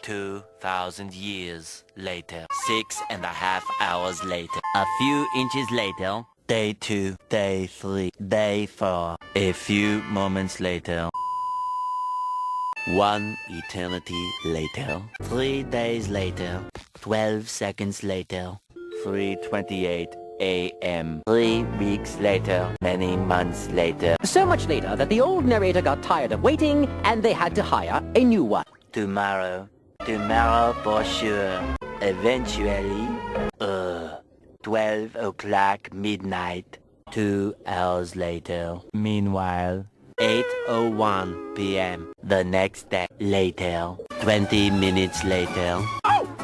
2,000 years later. 6.5 hours later. A few inches later. Day 2, day 3, day 4. A few moments later. 1 eternity later. 3 days later. 12 seconds later. 3:28 a.m. 3 weeks later. Many months later. So much later that the old narrator got tired of waiting and they had to hire a new one. Tomorrow. Tomorrow for sure. Eventually. 12 o'clock midnight. 2 hours later. Meanwhile. 8:01 p.m. the next day. Later. 20 minutes later.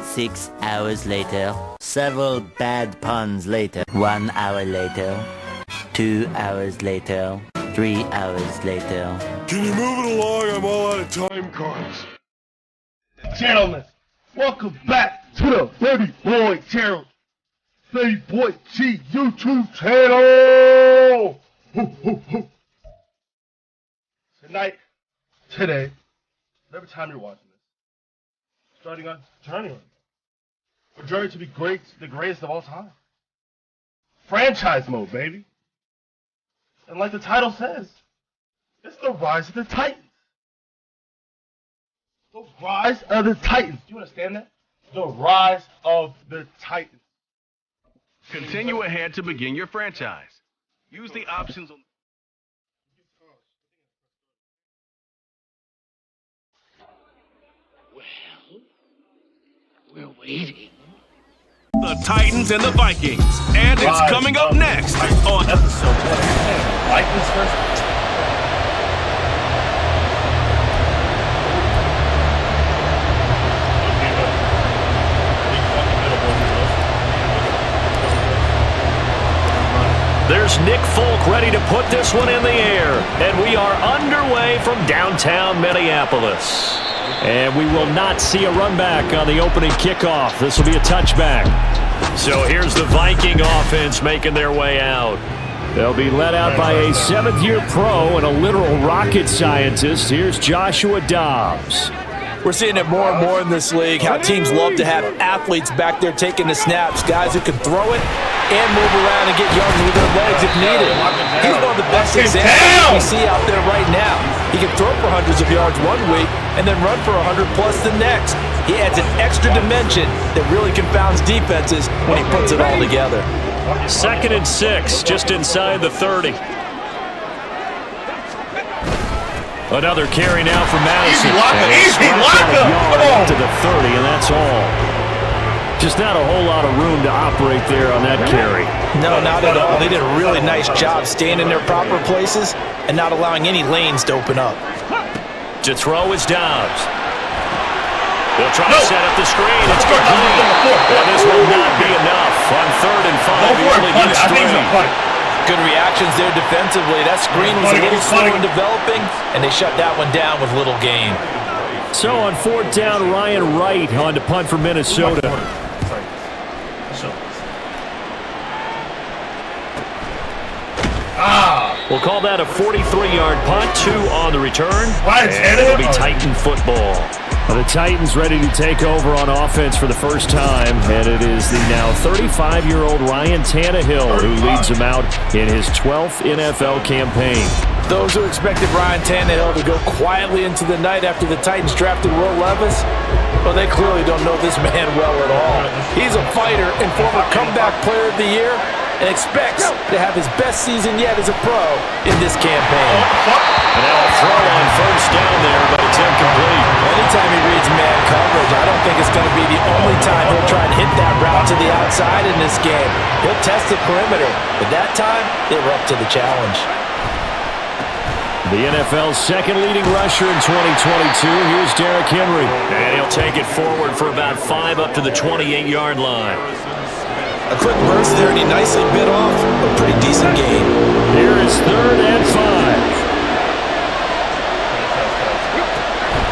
6 hours later. Several bad puns later. 1 hour later. 2 hours later. 3 hours later. Can you move it along? I'm all out of time cards. Gentlemen, welcome back to the Baby Boy channel. Baby Boy G YouTube channel. Today, every time you're watching this, starting on journey. A journey to be great, the greatest of all time. Franchise mode, baby. And like the title says, it's the rise of the Titans. The rise of the Titans. Do you understand that? The rise of the Titans. Continue ahead to begin your franchise. Use the options on... Well, we're waiting. The Titans and the Vikings. And it's coming up next on episode 1. Vikings first. There's Nick Folk ready to put this one in the air. And we are underway from downtown Minneapolis. And we will not see a run back on the opening kickoff. This will be a touchback. So here's the Viking offense making their way out. They'll be led out by a 7th-year pro and a literal rocket scientist. Here's Joshua Dobbs. We're seeing it more and more in this league, how teams love to have athletes back there taking the snaps, guys who can throw it and move around and get yards with their legs if needed. He's one of the best examples we see out there right now. He can throw for hundreds of yards one week and then run for 100+ the next. He adds an extra dimension that really confounds defenses when he puts it all together. 2nd and 6, just inside the 30. Another carry now for Madison. Easy locker. Come on. To the 30, and that's all. Just not a whole lot of room to operate there on that carry. No, not at all. They did a really nice job staying in their proper places and not allowing any lanes to open up. To throw is Dobbs. They'll try to set up the screen. It's complete. Well, this will not be enough. On 3rd and 5, he only gets 3. Good reactions there defensively. That screen was a little slow in developing, and they shut that one down with little gain. So on 4th down, Ryan Wright on to punt for Minnesota. We'll call that a 43-yard punt, 2 on the return. And it'll be Titan football. The Titans ready to take over on offense for the first time, and it is the now 35-year-old Ryan Tannehill who leads them out in his 12th NFL campaign. Those who expected Ryan Tannehill to go quietly into the night after the Titans drafted Will Levis, well, they clearly don't know this man well at all. He's a fighter and former comeback player of the year, and expects to have his best season yet as a pro in this campaign. And now a throw on 1st down there, but it's incomplete. Anytime he reads man coverage, I don't think it's going to be the only time he'll try and hit that route to the outside in this game. He'll test the perimeter, but that time, they were up to the challenge. The NFL's 2nd leading rusher in 2022. Here's Derrick Henry. And he'll take it forward for about 5 up to the 28-yard line. A quick burst there, and he nicely bit off a pretty decent gain. Here is 3rd and 5.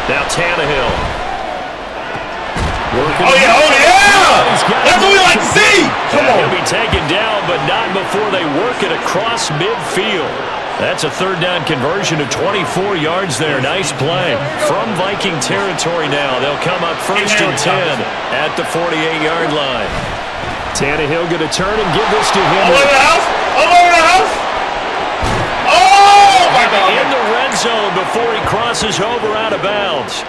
Now Tannehill. Oh, yeah! That's what we like to see! He'll be taken down, but not before they work it across midfield. That's a third down conversion of 24 yards there. Nice play. From Viking territory now, they'll come up 1st and 10 at the 48-yard line. Tannehill going to turn and give this to Henry. All over the house! All over the house! Oh, my God! In the red zone before he crosses over out of bounds.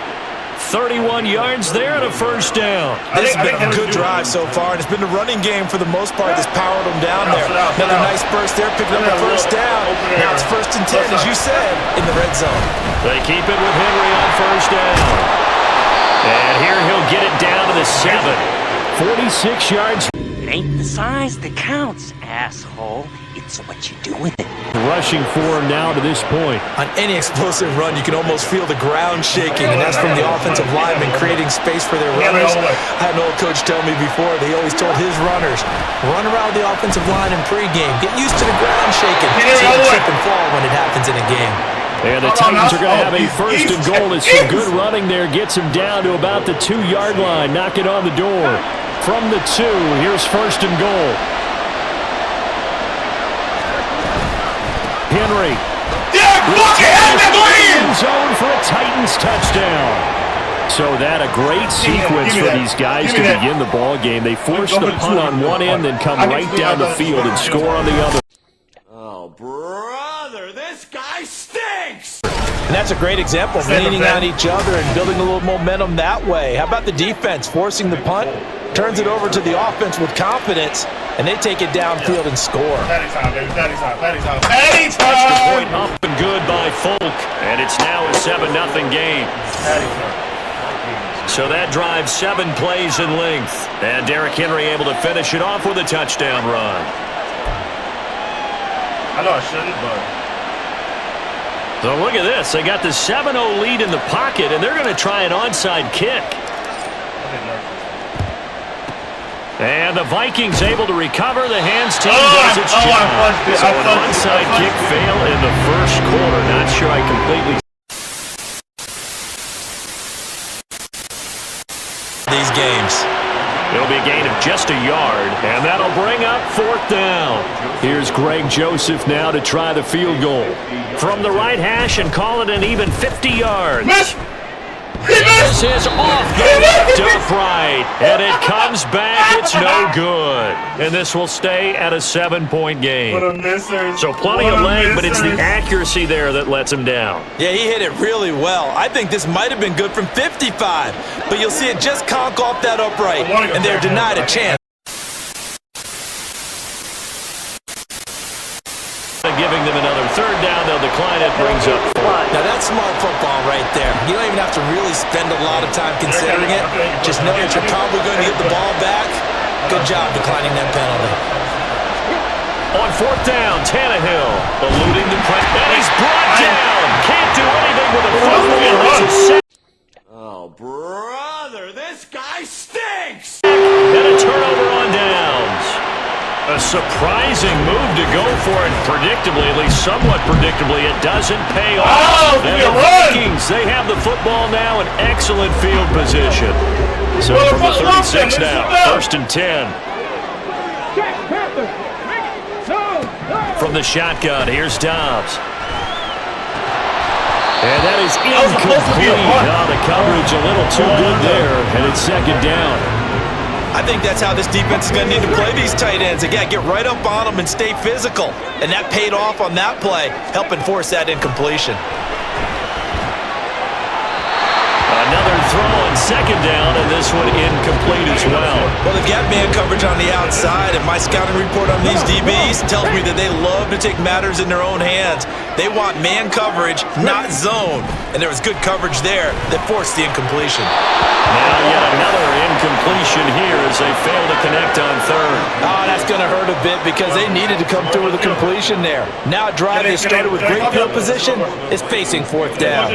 31 yards there and a first down. This has been a good drive so far, and it's been the running game for the most part that's powered them down there. Another nice burst there, picking up the first down. Now it's 1st and 10, as you said, in the red zone. They keep it with Henry on first down. And here he'll get it down to the 7. 46 yards. It ain't the size that counts, asshole. It's what you do with it. Rushing for him now to this point. On any explosive run, you can almost feel the ground shaking, and that's from the offensive linemen creating space for their runners. I had an old coach tell me before, they always told his runners, run around the offensive line in pregame. Get used to the ground shaking. So you can trip and fall when it happens in a game. And the Titans are going to have a 1st and goal. As some good running there gets him down to about the 2-yard line. Knock it on the door. From the 2, here's 1st and goal. Henry. End zone for a Titans touchdown. So that a great sequence for these guys to begin the ball game. They force the punt on one end, then come right down the field and score on the other. Oh, brother, this guy stinks! And that's a great example of leaning on each other and building a little momentum that way. How about the defense forcing the punt? Turns it over to the offense with confidence, and they take it downfield and score. Patty time, baby. Patty time. Patty time. Extra point up and good by Folk, and it's now a 7-0 game. Patty time. So that drives 7 plays in length, and Derrick Henry able to finish it off with a touchdown run. I know I shouldn't, but... So look at this. They got the 7-0 lead in the pocket, and they're going to try an onside kick. And the Vikings able to recover. The hands team does its job. So an onside kick fail in the first quarter. Not sure I completely... These games. It'll be a gain of just a yard, and that'll bring up 4th down. Here's Greg Joseph now to try the field goal. From the right hash and call it an even 50 yards. This is off the left upright, and it comes back. It's no good. And this will stay at a 7-point game. What a misser. So plenty of leg, but it's the accuracy there that lets him down. Yeah, he hit it really well. I think this might have been good from 55, but you'll see it just conk off that upright, and they're denied a chance. Giving them another 3rd down, they'll decline it, brings up 4. Now that's smart football right there. You don't even have to really spend a lot of time considering it. Just know that you're probably going to get the ball back. Good job declining that penalty. On 4th down, Tannehill eluding the press, and he's brought down. Can't do anything with a football. Oh, brother, this guy stinks! And a turnover on downs. A surprising move to go for it, predictably, at least somewhat predictably, it doesn't pay off. Oh, and the Vikings, they have the football now in excellent field position. So from the 36 now, 1st and 10. From the shotgun, here's Dobbs. And that is incomplete. The coverage a little too good there, and it's 2nd down. I think that's how this defense is going to need to play these tight ends. Again, get right up on them and stay physical. And that paid off on that play, helping force that incompletion. Another throw on 2nd down, and this one incomplete as well. Well, they've got man coverage on the outside, and my scouting report on these DBs tells me that they love to take matters in their own hands. They want man coverage, not zone. And there was good coverage there that forced the incompletion. Now yet another incompletion here as they fail to connect on 3rd. Oh, that's going to hurt a bit because they needed to come through with a completion there. Now a drive that started with great field position is facing 4th down.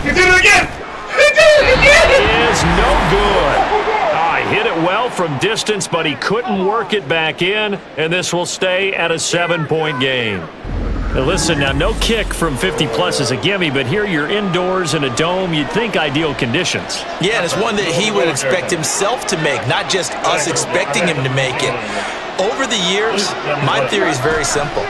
He did it again! He did it again! It is no good. Hit it well from distance, but he couldn't work it back in, and this will stay at a 7-point game. Now listen, now no kick from 50-plus is a gimme, but here you're indoors in a dome. You'd think ideal conditions. Yeah, and it's one that he would expect himself to make, not just us expecting him to make it. over the years, my theory is very simple.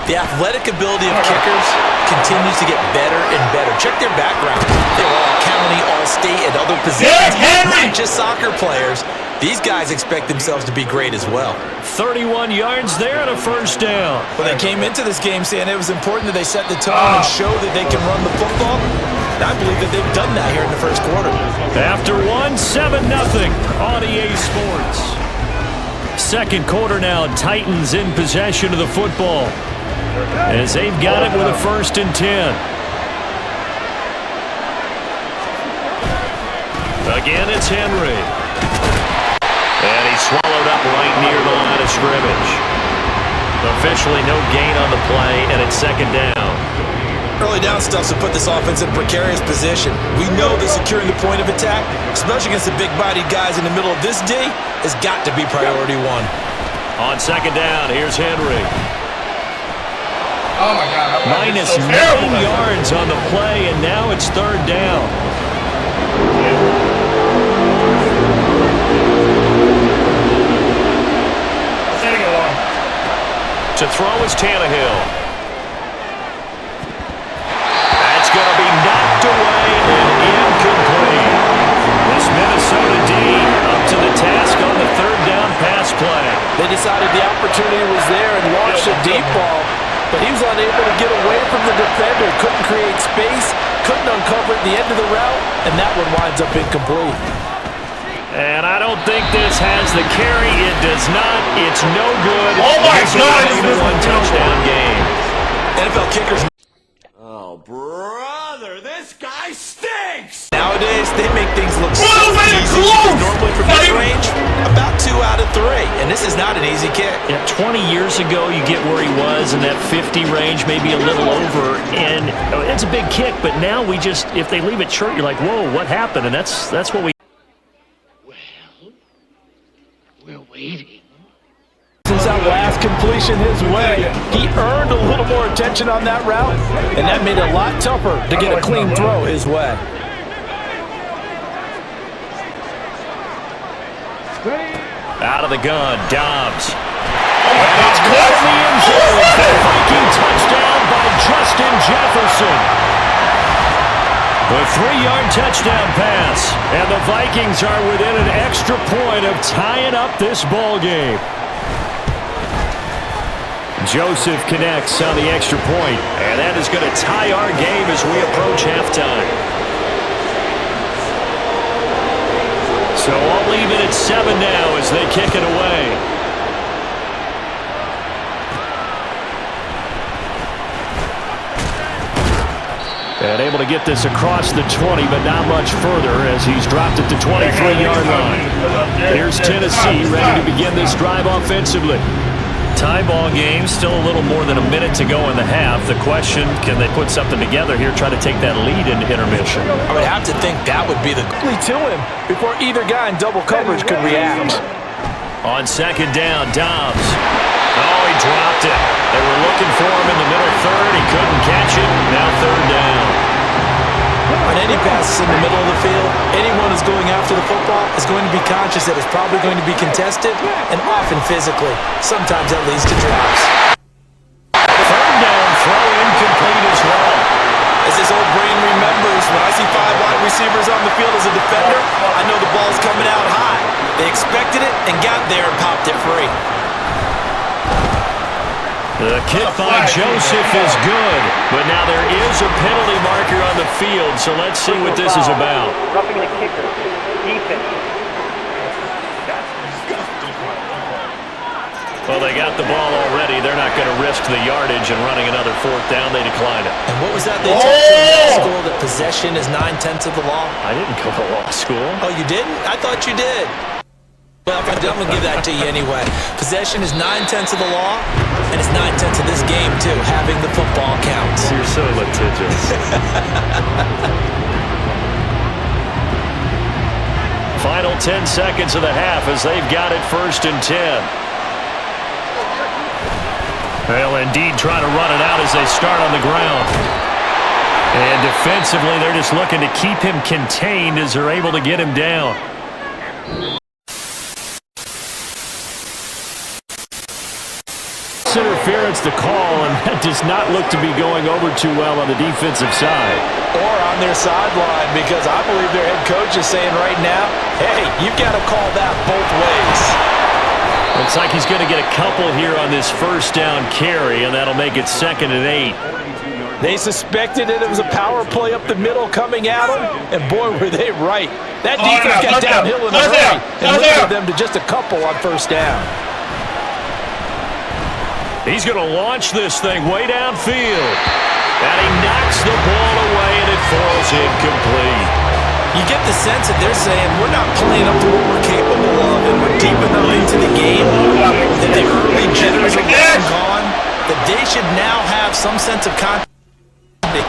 The athletic ability of kickers continues to get better and better. Check their background. They were all county, all state, and other positions. Not just soccer players. These guys expect themselves to be great as well. 31 yards there and a first down. When they came into this game saying it was important that they set the tone and show that they can run the football, and I believe that they've done that here in the first quarter. After 7-0 on EA Sports. Second quarter now, Titans in possession of the football as they've got it with a 1st and 10. Again, it's Henry. And he's swallowed up right near the line of scrimmage. Officially no gain on the play, and it's 2nd down. Early down stuff to put this offense in a precarious position. We know that securing the point of attack, especially against the big-bodied guys in the middle of this D, has got to be priority 1. On 2nd down, here's Henry. Oh, my God. Minus so 9 yards on the play, and now it's 3rd down. To throw is Tannehill. That's going to be knocked away and incomplete. This Minnesota D up to the task on the 3rd down pass play. They decided the opportunity was there and launched a deep ball, but he was unable to get away from the defender, couldn't create space, couldn't uncover at the end of the route, and that one winds up incomplete. And I don't think this has the carry. It does not. It's no good. Oh, my This God. is a one-touchdown game. NFL kickers. Oh, brother, this guy stinks! Nowadays, they make things look so Well, man, easy. close! Normally from this range, about 2 out of 3. And this is not an easy kick. Yeah, 20 years ago, you get where he was in that 50 range, maybe a little over, and it's a big kick. But now we just, if they leave it short, you're like, whoa, what happened? And that's what we. We're waiting. Since that last completion his way, he earned a little more attention on that route, and that made it a lot tougher to get a clean throw his way. Out of the gun, Dobbs. It's caught in the end zone. Viking touchdown by Justin Jefferson. A 3-yard touchdown pass, and the Vikings are within an extra point of tying up this ball game. Joseph connects on the extra point, and that is going to tie our game as we approach halftime. So I'll leave it at 7 now as they kick it away. And able to get this across the 20, but not much further as he's dropped at the 23-yard line. Here's Tennessee ready to begin this drive offensively. Tie ball game, still a little more than a minute to go in the half. The question, can they put something together here, try to take that lead into intermission? I would have to think that would be the goal to him before either guy in double coverage could react. On 2nd down, Dobbs. Oh, he dropped it. They were looking for him in the middle 3rd. He couldn't catch it. Now 3rd down. On any passes in the middle of the field, anyone who's going after the football is going to be conscious that it's probably going to be contested and often physically. Sometimes that leads to drops. 3rd down, throw incomplete as well. As his old brain remembers, when I see 5 wide receivers on the field as a defender, I know the ball's coming out high. They expected it and got there and popped it free. The kick by Joseph is good, but now there is a penalty marker on the field, so let's see what this is about. Roughing the kicker. Defense. Well, they got the ball already. They're not going to risk the yardage and running another 4th down. They decline it. And what was that they taught you in law school, that possession is 9/10 of the law? I didn't go to law school. Oh, you didn't? I thought you did. Well, I'm going to give that to you anyway. Possession is 9/10 of the law, and it's 9/10 of this game, too. Having the football counts. You're so litigious. Final 10 seconds of the half as they've got it 1st and 10. They'll indeed try to run it out as they start on the ground. And defensively, they're just looking to keep him contained as they're able to get him down. interference to call, and that does not look to be going over too well on the defensive side. Or on their sideline, because I believe their head coach is saying right now, hey, you've got to call that both ways. Looks like he's going to get a couple here on this first down carry, and that'll make it 2nd and 8. They suspected it was a power play up the middle coming at them, and boy, were they right. That defense got downhill in a hurry and limited them to just a couple on first down. He's going to launch this thing way downfield. And he knocks the ball away, and it falls incomplete. You get the sense that they're saying we're not playing up to what we're capable of, and we're deep enough into the game that the early jitters are long gone, that they should now have some sense of confidence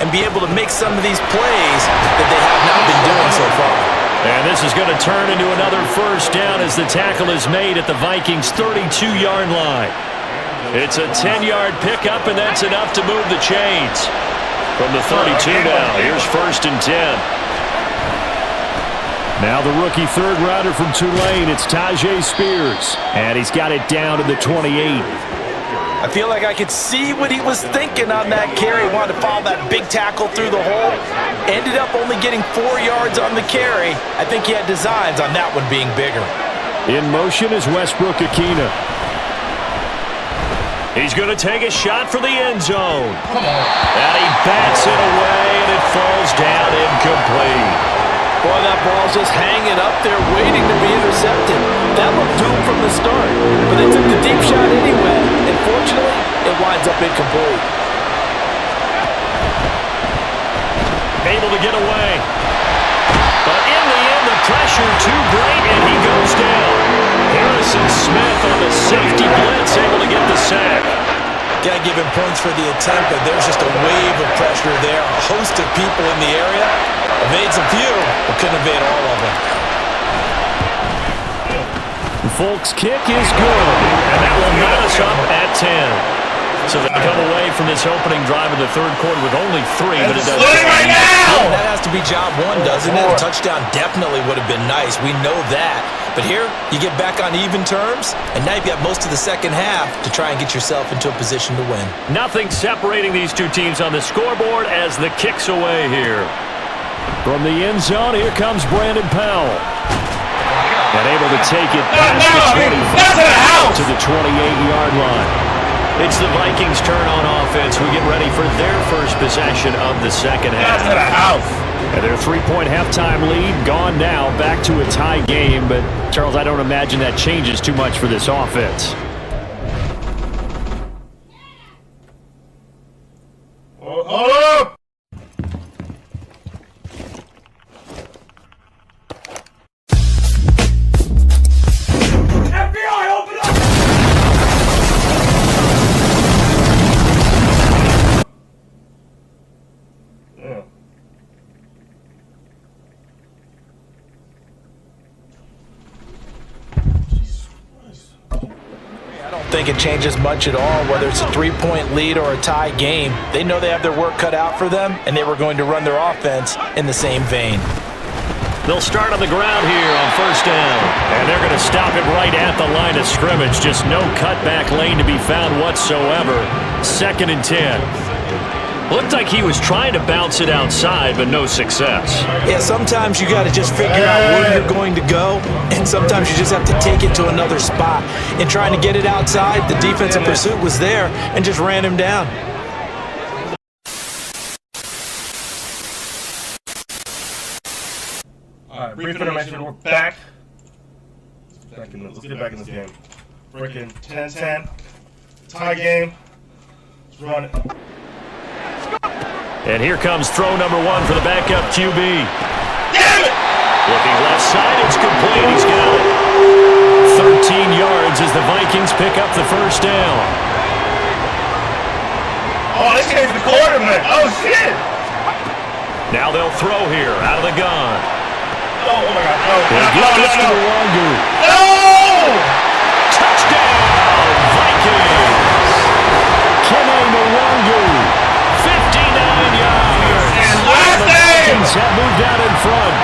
and be able to make some of these plays that they have not been doing so far. And this is going to turn into another first down as the tackle is made at the Vikings' 32-yard line. It's a 10-yard pickup, and that's enough to move the chains. From the 32 now, here's 1st and 10. Now the rookie third-rounder from Tulane, it's Tajay Spears. And he's got it down to the 28. I feel like I could see what he was thinking on that carry. He wanted to follow that big tackle through the hole. Ended up only getting 4 yards on the carry. I think he had designs on that one being bigger. In motion is Westbrook Akina. He's going to take a shot for the end zone. And he bats it away, and it falls down incomplete. Boy, that ball's just hanging up there waiting to be intercepted. That looked doomed from the start, but they took the deep shot anyway, and fortunately, it winds up incomplete. Able to get away. But in the end, the pressure too great, and he goes down. Harrison Smith on the safety blitz, able to get the sack. Got to give him points for the attempt, but there's just a wave of pressure there. A host of people in the area. Evades a few, but couldn't evade all of them. Folks' kick is good, and that will knot us up at 10. So they come away from this opening drive in the third quarter with only 3, but it doesn't. Right now! That has to be job one, doesn't it? A touchdown definitely would have been nice. We know that. But here, you get back on even terms, and now you've got most of the second half to try and get yourself into a position to win. Nothing separating these two teams on the scoreboard as the kick's away here. From the end zone, here comes Brandon Powell. And able to take it past the 25 to the 28-yard line. It's the Vikings' turn on offense. We get ready for their first possession of the second half. And their 3-point halftime lead gone now, back to a tie game. But, Charles, I don't imagine that changes too much for this offense. Hold up! I don't think it changes much at all, whether it's a 3-point lead or a tie game. They know they have their work cut out for them, and they were going to run their offense in the same vein. They'll start on the ground here on first down. And they're going to stop it right at the line of scrimmage. Just no cutback lane to be found whatsoever. 2nd and 10. Looked like he was trying to bounce it outside, but no success. Yeah, sometimes you got to just figure out where you're going to go, and sometimes you just have to take it to another spot. In trying to get it outside, the defensive pursuit was there and just ran him down. All right, brief intermission. We're back. Let's get back in this game. Freaking 10-10. Tie game. Let's run it. And here comes throw number 1 for the backup QB. Damn it! Looking left side, it's complete. He's got it. 13 yards as the Vikings pick up the first down. Oh, they changed the quarterback. Oh, shit! Now they'll throw here out of the gun. Oh, my God. No, No! no! Touchdown, Vikings! Kene Mwangu. 59 yards. And last the Vikings have moved out in front.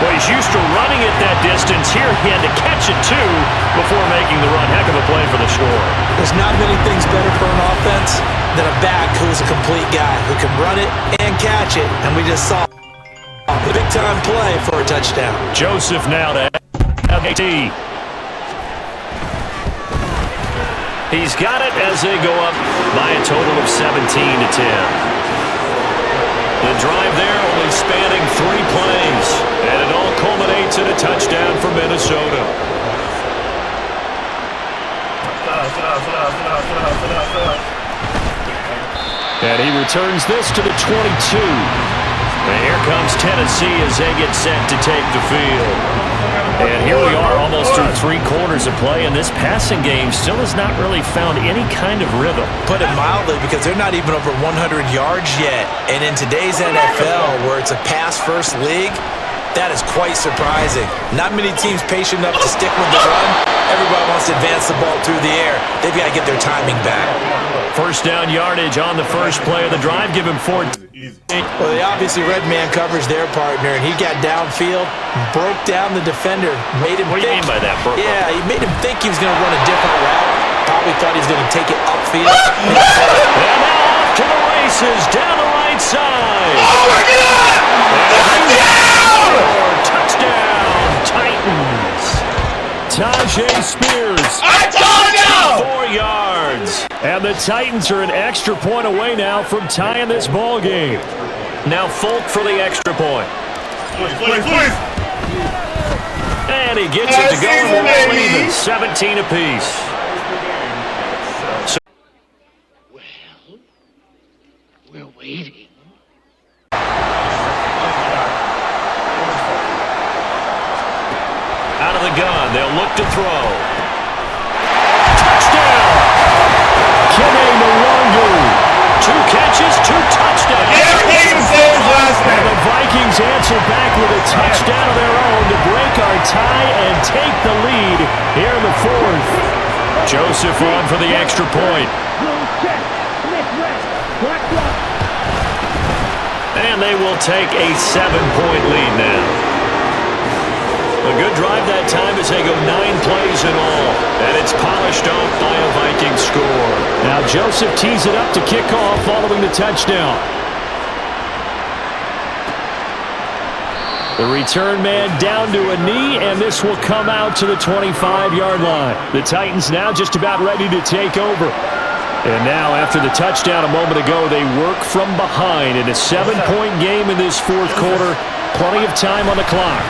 Well, he's used to running it that distance here. He had to catch it, too, before making the run. Heck of a play for the score. There's not many things better for an offense than a back who's a complete guy, who can run it and catch it. And we just saw a big-time play for a touchdown. Joseph now to AT. He's got it as they go up by a total of 17-10. The drive there only spanning 3 plays, and it all culminates in a touchdown for Minnesota. And he returns this to the 22. And here comes Tennessee as they get set to take the field. And here we are almost through 3 quarters of play, and this passing game still has not really found any kind of rhythm. Put it mildly, because they're not even over 100 yards yet. And in today's NFL, where it's a pass-first league, that is quite surprising. Not many teams patient enough to stick with the run. Everybody wants to advance the ball through the air. They've got to get their timing back. First down yardage on the first play of the drive. Give him 4. Well, they obviously read man coverage their partner, and he got downfield, broke down the defender, made him What do you mean by that, Burke? Yeah, he made him think he was going to run a different route. Probably thought he was going to take it upfield. And now off to the races down the right side. Oh, my God! Touchdown, Titans. Tajay Spears. I told you! 4 yards. And the Titans are an extra point away now from tying this ball game. Now Folk for the extra point. Please. And he gets it to go in the lead, 17 apiece. We're waiting. Out of the gun, they'll look to throw. Touchdown! Kene Nwangwu. 2 catches, 2 touchdowns. Yeah, he even said his last And name. the Vikings answer back with a touchdown of their own to break our tie and take the lead here in the 4th. Joseph on for the extra point. And they will take a 7-point lead now. A good drive that time as they go 9 plays in all. And it's polished off by a Viking score. Now Joseph tees it up to kick off following the touchdown. The return man down to a knee, and this will come out to the 25-yard line. The Titans now just about ready to take over. And now, after the touchdown a moment ago, they work from behind in a 7-point game in this 4th quarter. Plenty of time on the clock.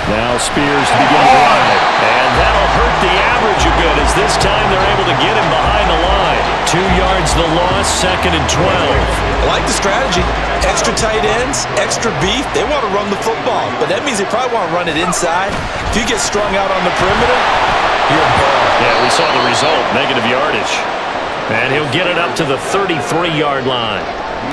Now Spears to begin the drive. And that'll hurt the average a bit as this time they're able to get him behind the line. 2 yards the loss, 2nd and 12. I like the strategy. Extra tight ends, extra beef. They want to run the football, but that means they probably want to run it inside. If you get strung out on the perimeter, you're in peril. Yeah, we saw the result, negative yardage. And he'll get it up to the 33-yard line.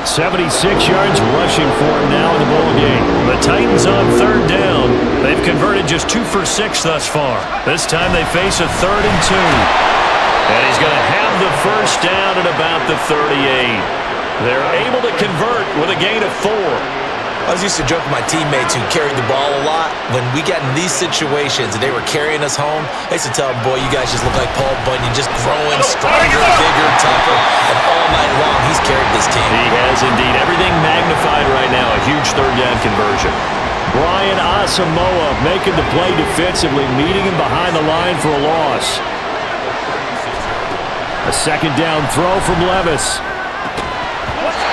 76 yards rushing for him now in the ball game. The Titans on 3rd down. They've converted just 2 for 6 thus far. This time they face a 3rd and 2. And he's going to have the first down at about the 38. They're able to convert with a gain of 4. I was used to joke with my teammates who carried the ball a lot. When we got in these situations and they were carrying us home, I used to tell them, boy, you guys just look like Paul Bunyan, just growing stronger, bigger, tougher. And all night long, he's carried this team. He has indeed. Everything magnified right now. A huge 3rd down conversion. Brian Asamoah making the play defensively, meeting him behind the line for a loss. A 2nd down throw from Levis.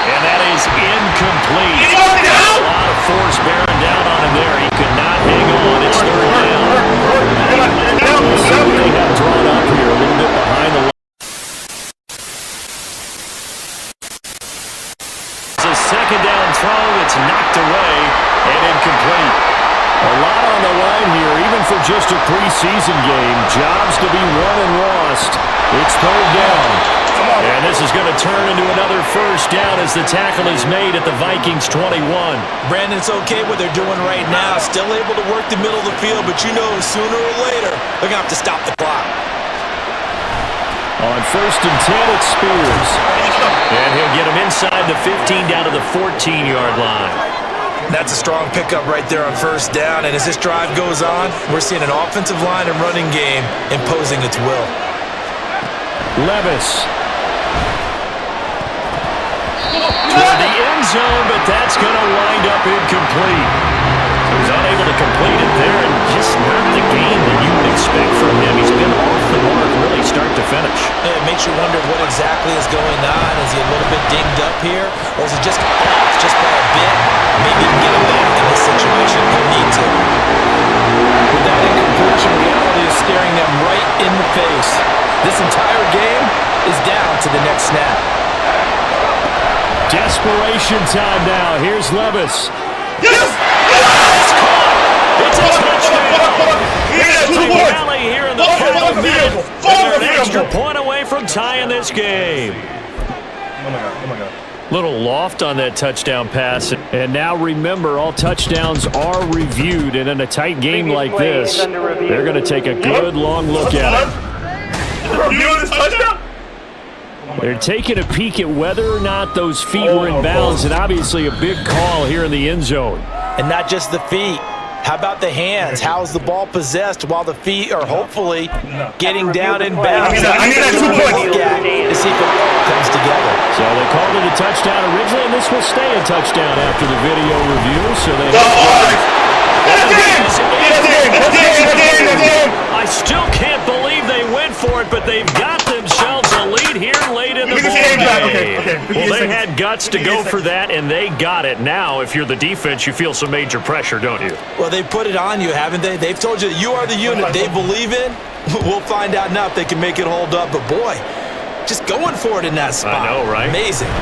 And that is incomplete. A lot of force bearing down on him there. He could not hang on. It's 3rd down. So they have drawn up here a little bit behind the line. It's a 2nd down throw. It's knocked away and incomplete. A lot on the line here, even for just a preseason game. Jobs to be won and lost. It's 3rd down. And this is going to turn into another first down as the tackle is made at the Vikings 21. Brandon, it's okay what they're doing right now. Still able to work the middle of the field, but you know sooner or later they're going to have to stop the clock. On 1st and 10, it's Spears. And he'll get him inside the 15 down to the 14-yard line. That's a strong pickup right there on first down, and as this drive goes on, we're seeing an offensive line and running game imposing its will. Levis. Toward the end zone, but that's going to wind up incomplete. He's unable to complete it there, and just not the game that you would expect from him. He's been off the mark really start to finish. It makes you wonder what exactly is going on. Is he a little bit dinged up here, or is it just off just by a bit? Maybe you can get him back in this situation. No need to. With that incompletion, reality is staring them right in the face. This entire game is down to the next snap. Desperation time now. Here's Levis. Yes! It's caught. It's a touchdown. It's a rally here in the final minute. They're an extra point away from tying this game. Oh, my God. Little loft on that touchdown pass. And now remember, all touchdowns are reviewed. And in a tight game like this, they're going to take a good long look at it. Reviewing this touchdown? They're taking a peek at whether or not those feet were in bounds, and obviously a big call here in the end zone. And not just the feet. How about the hands? How's the ball possessed while the feet are hopefully getting down in bounds? I need that 2 points. To see if it all comes together. So they called it a touchdown originally, and this will stay a touchdown after the video review. So they. I still can't believe they went for it, but they've got themselves a lead here late in the ball game. Okay. Well, they had guts to go for that, and they got it. Now, if you're the defense, you feel some major pressure, don't you? Well, they put it on you, haven't they? They've told you that you are the unit they believe in. We'll find out now if they can make it hold up. But, boy, just going for it in that spot. I know, right? Amazing.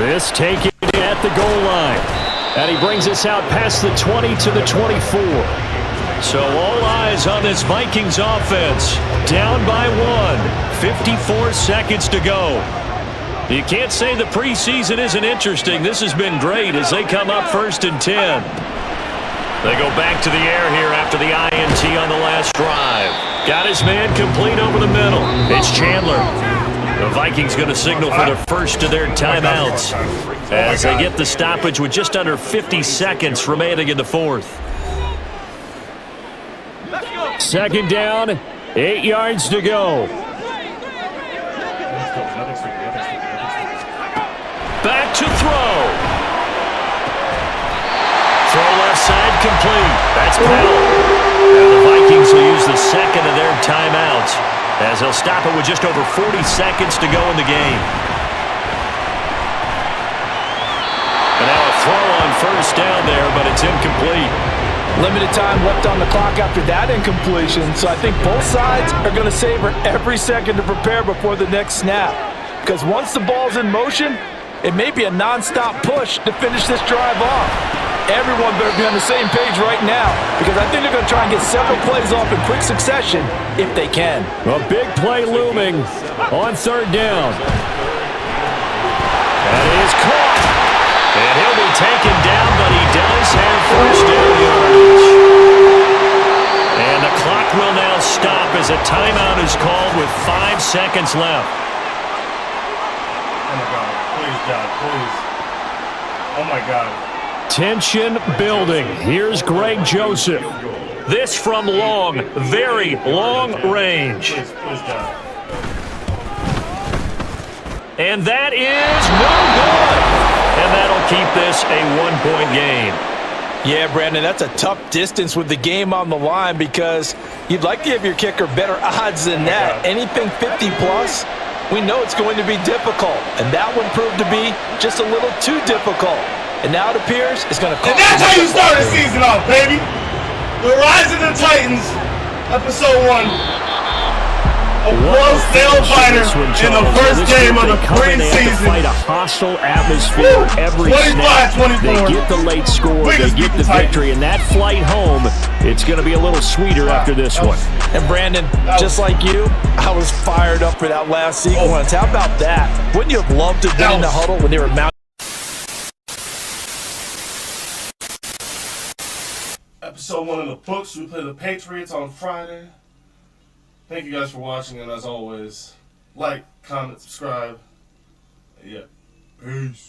This taken at the goal line. And he brings us out past the 20 to the 24. So all eyes on this Vikings offense. Down by 1. 54 seconds to go. You can't say the preseason isn't interesting. This has been great as they come up 1st and 10. They go back to the air here after the INT on the last drive. Got his man complete over the middle. It's Chandler. The Vikings going to signal for the first of their timeouts as they get the stoppage with just under 50 seconds remaining in the fourth. 2nd down, 8 yards to go. Back to throw. Throw left side complete. That's Powell. Now the Vikings will use the second of their timeouts as they'll stop it with just over 40 seconds to go in the game. And now a throw on 1st down there, but it's incomplete. Limited time left on the clock after that incompletion, so I think both sides are going to savor every second to prepare before the next snap. Because once the ball's in motion, it may be a non-stop push to finish this drive off. Everyone better be on the same page right now, because I think they're going to try and get several plays off in quick succession if they can. A big play looming on 3rd down. That is caught. And he'll be taken down, but he does have 1st down yardage. And the clock will now stop as a timeout is called with 5 seconds left. Oh, my God. Please, God. Please. Oh, my God. Tension building. Here's Greg Joseph. This from long, very long range. Please, God. And that is no good. And that'll keep this a 1-point game. Yeah, Brandon, that's a tough distance with the game on the line because you'd like to give your kicker better odds than that. Anything 50-plus, we know it's going to be difficult. And that one proved to be just a little too difficult. And now it appears it's going to cost. And that's how you start the season off, baby. The Rise of the Titans, episode 1. A world nail-biter in the first game of the preseason. Fight a hostile atmosphere every snap. 25-24. They get the late score, they get the victory, and that flight home, it's going to be a little sweeter after this one. And Brandon, just like you, I was fired up for that last sequence. How about that? Wouldn't you have loved to have been in the huddle when they were mounting? Episode 1 in the books. We play the Patriots on Friday. Thank you guys for watching, and as always, like, comment, subscribe. Yeah. Peace.